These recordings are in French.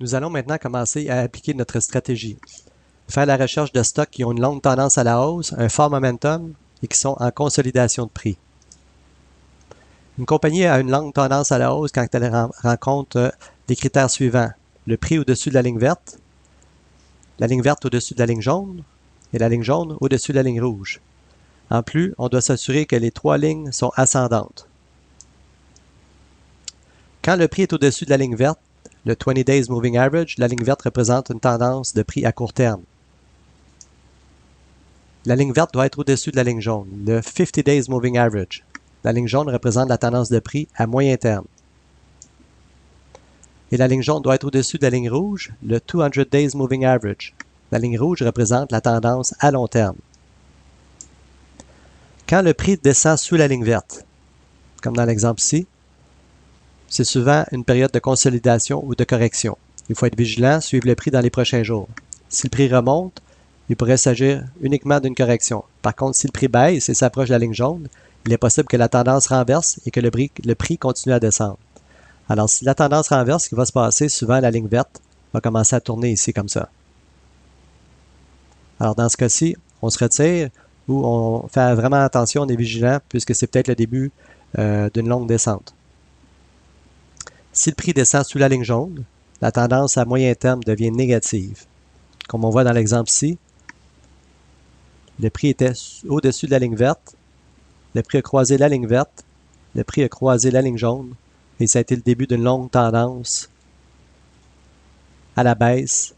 Nous allons maintenant commencer à appliquer notre stratégie. Faire la recherche de stocks qui ont une longue tendance à la hausse, un fort momentum et qui sont en consolidation de prix. Une compagnie a une longue tendance à la hausse quand elle rencontre les critères suivants. Le prix au-dessus de la ligne verte au-dessus de la ligne jaune et la ligne jaune au-dessus de la ligne rouge. En plus, on doit s'assurer que les trois lignes sont ascendantes. Quand le prix est au-dessus de la ligne verte, le 20 Days Moving Average, la ligne verte représente une tendance de prix à court terme. La ligne verte doit être au-dessus de la ligne jaune, le 50 Days Moving Average. La ligne jaune représente la tendance de prix à moyen terme. Et la ligne jaune doit être au-dessus de la ligne rouge, le 200 Days Moving Average. La ligne rouge représente la tendance à long terme. Quand le prix descend sous la ligne verte, comme dans l'exemple ici, c'est souvent une période de consolidation ou de correction. Il faut être vigilant, suivre le prix dans les prochains jours. Si le prix remonte, il pourrait s'agir uniquement d'une correction. Par contre, si le prix baisse et s'approche de la ligne jaune, il est possible que la tendance renverse et que le prix continue à descendre. Alors, si la tendance renverse, ce qui va se passer, souvent la ligne verte va commencer à tourner ici comme ça. Alors, dans ce cas-ci, on se retire ou on fait vraiment attention, on est vigilant puisque c'est peut-être le début d'une longue descente. Si le prix descend sous la ligne jaune, la tendance à moyen terme devient négative. Comme on voit dans l'exemple ici, le prix était au-dessus de la ligne verte, le prix a croisé la ligne verte, le prix a croisé la ligne jaune, et ça a été le début d'une longue tendance à la baisse.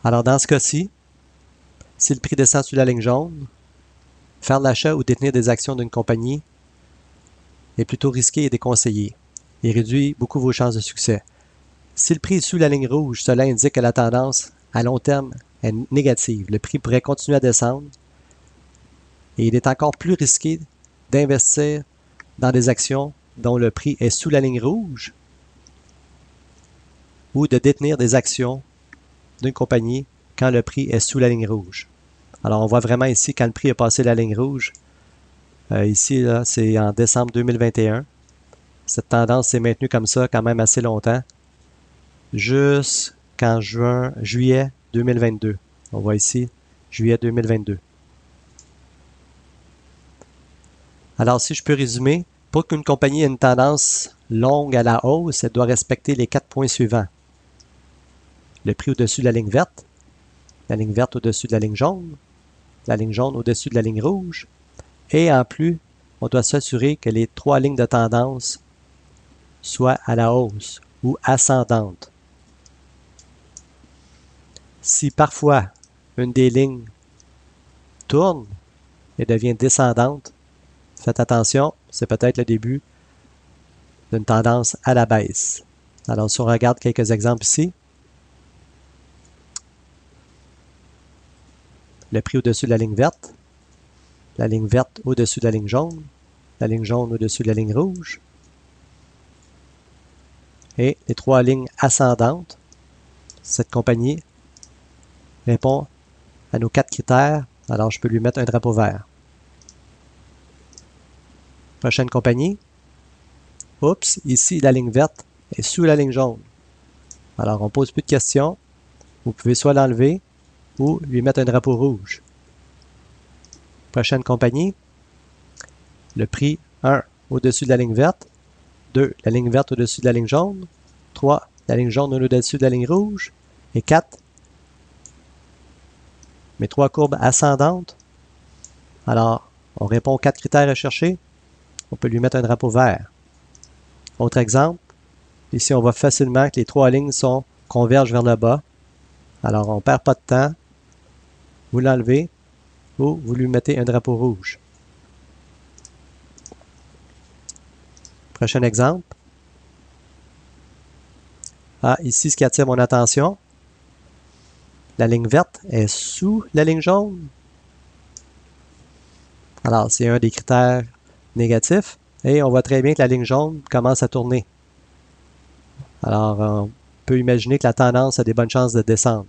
Alors dans ce cas-ci, si le prix descend sous la ligne jaune, faire l'achat ou détenir des actions d'une compagnie est plutôt risqué et déconseillé et réduit beaucoup vos chances de succès. Si le prix est sous la ligne rouge, cela indique que la tendance à long terme est négative. Le prix pourrait continuer à descendre et il est encore plus risqué d'investir dans des actions dont le prix est sous la ligne rouge ou de détenir des actions d'une compagnie quand le prix est sous la ligne rouge. Alors on voit vraiment ici quand le prix a passé la ligne rouge. Ici, c'est en décembre 2021. Cette tendance s'est maintenue comme ça quand même assez longtemps, jusqu'en juillet 2022. On voit ici, juillet 2022. Alors, si je peux résumer, pour qu'une compagnie ait une tendance longue à la hausse, elle doit respecter les 4 points suivants. Le prix au-dessus de la ligne verte au-dessus de la ligne jaune au-dessus de la ligne rouge, et en plus, on doit s'assurer que les 3 lignes de tendance soient à la hausse ou ascendantes. Si parfois une des lignes tourne et devient descendante, faites attention, c'est peut-être le début d'une tendance à la baisse. Alors, si on regarde quelques exemples ici, le prix au-dessus de la ligne verte au-dessus de la ligne jaune au-dessus de la ligne rouge, et les 3 lignes ascendantes. Cette compagnie répond à nos 4 critères, alors je peux lui mettre un drapeau vert. Prochaine compagnie. Oups, ici la ligne verte est sous la ligne jaune. Alors on ne pose plus de questions. Vous pouvez soit l'enlever ou lui mettre un drapeau rouge. Prochaine compagnie. Le prix 1 au-dessus de la ligne verte. 2, la ligne verte au-dessus de la ligne jaune. 3, la ligne jaune au-dessus de la ligne rouge. Et 4, mes 3 courbes ascendantes. Alors, on répond aux 4 critères recherchés. On peut lui mettre un drapeau vert. Autre exemple, ici on voit facilement que les 3 lignes convergent vers le bas. Alors, on ne perd pas de temps. Vous l'enlevez ou vous lui mettez un drapeau rouge. Prochain exemple. Ici, ce qui attire mon attention, la ligne verte est sous la ligne jaune. Alors, c'est un des critères négatifs. Et on voit très bien que la ligne jaune commence à tourner. Alors, on peut imaginer que la tendance a des bonnes chances de descendre.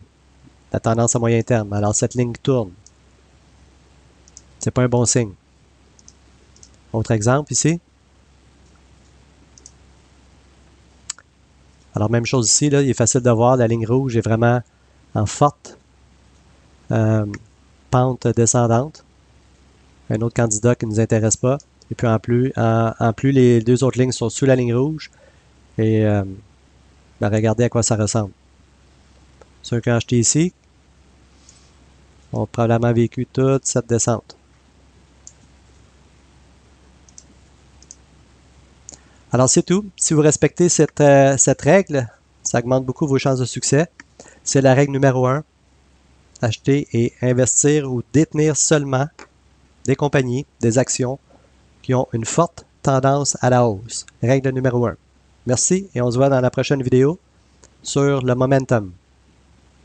La tendance à moyen terme. Alors, cette ligne tourne. C'est pas un bon signe. Autre exemple ici. Alors, même chose ici, là, il est facile de voir, la ligne rouge est vraiment en forte pente descendante. Un autre candidat qui ne nous intéresse pas. Et puis en plus, les deux autres lignes sont sous la ligne rouge. Et regardez à quoi ça ressemble. Ceux qui ont acheté ici ont probablement vécu toute cette descente. Alors c'est tout. Si vous respectez cette règle, ça augmente beaucoup vos chances de succès. C'est la règle numéro 1. Acheter et investir ou détenir seulement des compagnies, des actions qui ont une forte tendance à la hausse. Règle numéro 1. Merci et on se voit dans la prochaine vidéo sur le momentum.